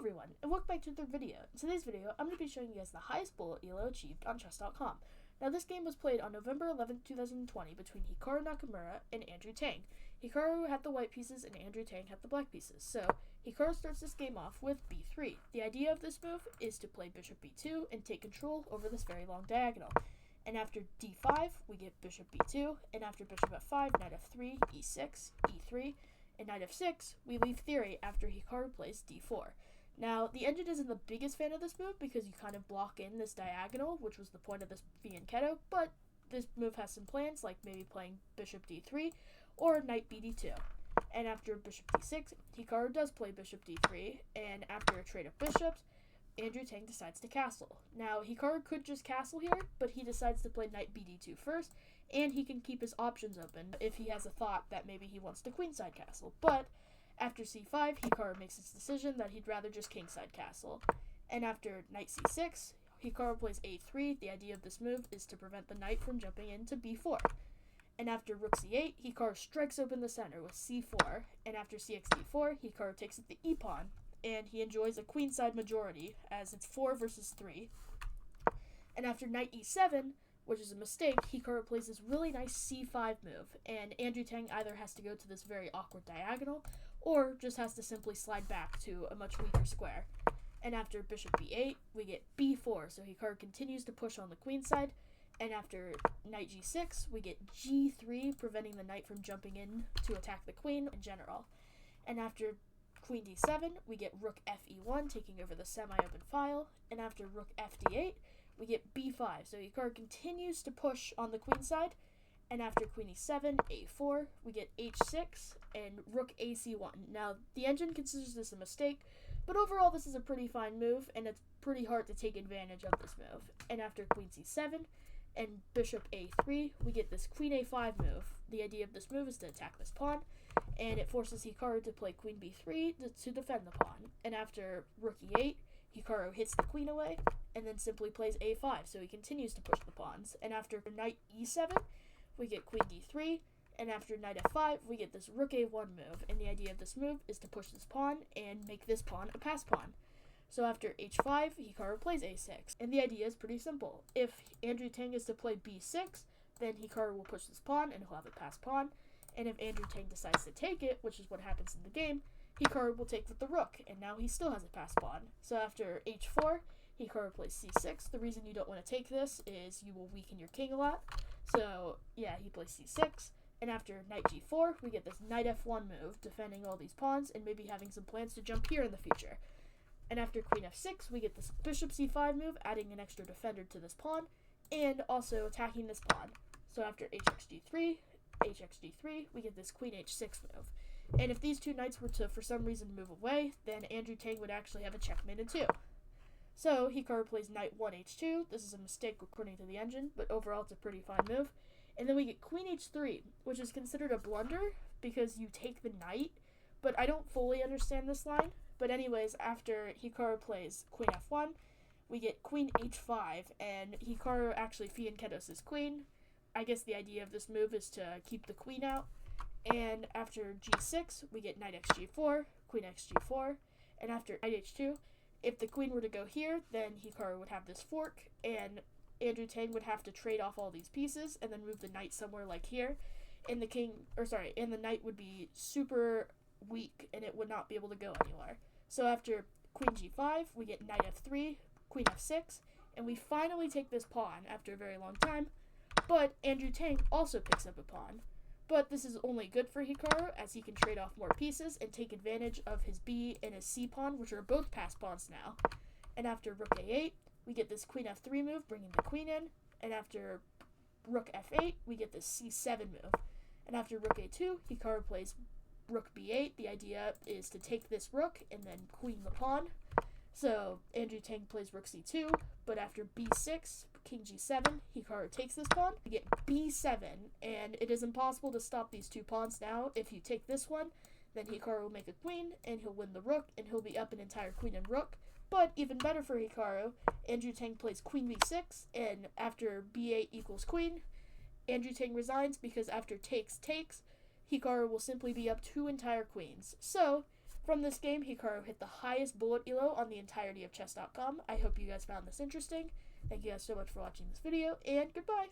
everyone, and welcome back to the video. In today's video, I'm going to be showing you guys the highest bullet elo achieved on chess.com. Now, this game was played on November 11, 2020 between Hikaru Nakamura and Andrew Tang. Hikaru had the white pieces and Andrew Tang had the black pieces. So, Hikaru starts this game off with b3. The idea of this move is to play bishop b2 and take control over this very long diagonal. And after d5, we get bishop b2, and after bishop f5, knight f3, e6, e3, and knight f6, we leave theory after Hikaru plays d4. Now, the engine isn't the biggest fan of this move because you kind of block in this diagonal, which was the point of this fianchetto, but this move has some plans, like maybe playing bishop d3 or knight bd2. And after bishop d6, Hikaru does play bishop d3, and after a trade of bishops, Andrew Tang decides to castle. Now, Hikaru could just castle here, but he decides to play knight bd2 first, and he can keep his options open if he has a thought that maybe he wants to queenside castle. But after c5, Hikaru makes his decision that he'd rather just kingside castle. And after knight c6, Hikaru plays a3. The idea of this move is to prevent the knight from jumping into b4. And after rook c8, Hikaru strikes open the center with c4. And after cx d4, Hikaru takes up the e-pawn, and he enjoys a queenside majority as it's 4 versus 3. And after knight e7, which is a mistake, Hikaru plays this really nice c5 move, and Andrew Tang either has to go to this very awkward diagonal or just has to simply slide back to a much weaker square. And after bishop b8, we get b4, so Hikaru continues to push on the queen side. And after knight g6, we get g3, preventing the knight from jumping in to attack the queen in general. And after queen d7, we get rook fe1, taking over the semi-open file. And after rook fd8, we get b5, so Hikaru continues to push on the queen side. And after queen e7, a4, we get h6 and rook ac1. Now, the engine considers this a mistake, but overall this is a pretty fine move, and it's pretty hard to take advantage of this move. And after queen c7 and bishop a3, we get this queen a5 move. The idea of this move is to attack this pawn, and it forces Hikaru to play queen b3 to defend the pawn. And after rook e8, Hikaru hits the queen away, and then simply plays a5, so he continues to push the pawns. And after knight e7, we get queen d3, and after knight f5, we get this rook a1 move, and the idea of this move is to push this pawn and make this pawn a pass pawn. So after h5, Hikaru plays a6, and the idea is pretty simple. If Andrew Tang is to play b6, then Hikaru will push this pawn, and he'll have a pass pawn, and if Andrew Tang decides to take it, which is what happens in the game, Hikaru will take with the rook, and now he still has a pass pawn. So after h4, Hikaru plays c6. The reason you don't want to take this is you will weaken your king a lot. So, yeah, he plays c6. And after knight g4, we get this knight f1 move, defending all these pawns and maybe having some plans to jump here in the future. And after queen f6, we get this bishop c5 move, adding an extra defender to this pawn, and also attacking this pawn. So after hx d3, we get this queen h6 move. And if these two knights were to, for some reason, move away, then Andrew Tang would actually have a checkmate in 2. So Hikaru plays knight 1 h2. This is a mistake according to the engine, but overall it's a pretty fine move. And then we get queen h3, which is considered a blunder because you take the knight, but I don't fully understand this line. But anyways, after Hikaru plays queen f1, we get queen h5, and Hikaru actually fianchettos his queen. I guess the idea of this move is to keep the queen out. And after g6, we get knight xg4, queen xg4, and after knight h2, if the queen were to go here, then Hikaru would have this fork, and Andrew Tang would have to trade off all these pieces and then move the knight somewhere like here, and the knight would be super weak, and it would not be able to go anywhere. So after queen g5, we get knight f3, queen f6, and we finally take this pawn after a very long time, but Andrew Tang also picks up a pawn. But this is only good for Hikaru, as he can trade off more pieces and take advantage of his b and his c pawn, which are both pass pawns now. And after rook a8, we get this queen f3 move, bringing the queen in. And after rook f8, we get this c7 move. And after rook a2, Hikaru plays rook b8. The idea is to take this rook and then queen the pawn. So Andrew Tang plays rook c2, but after b6, king g7, Hikaru takes this pawn. We get b7, and it is impossible to stop these two pawns now. If you take this one, then Hikaru will make a queen, and he'll win the rook, and he'll be up an entire queen and rook. But even better for Hikaru, Andrew Tang plays queen b6, and after b8 equals queen, Andrew Tang resigns because after takes, Hikaru will simply be up 2 entire queens. So From this game, Hikaru hit the highest bullet elo on the entirety of chess.com. I hope you guys found this interesting. Thank you guys so much for watching this video, and goodbye!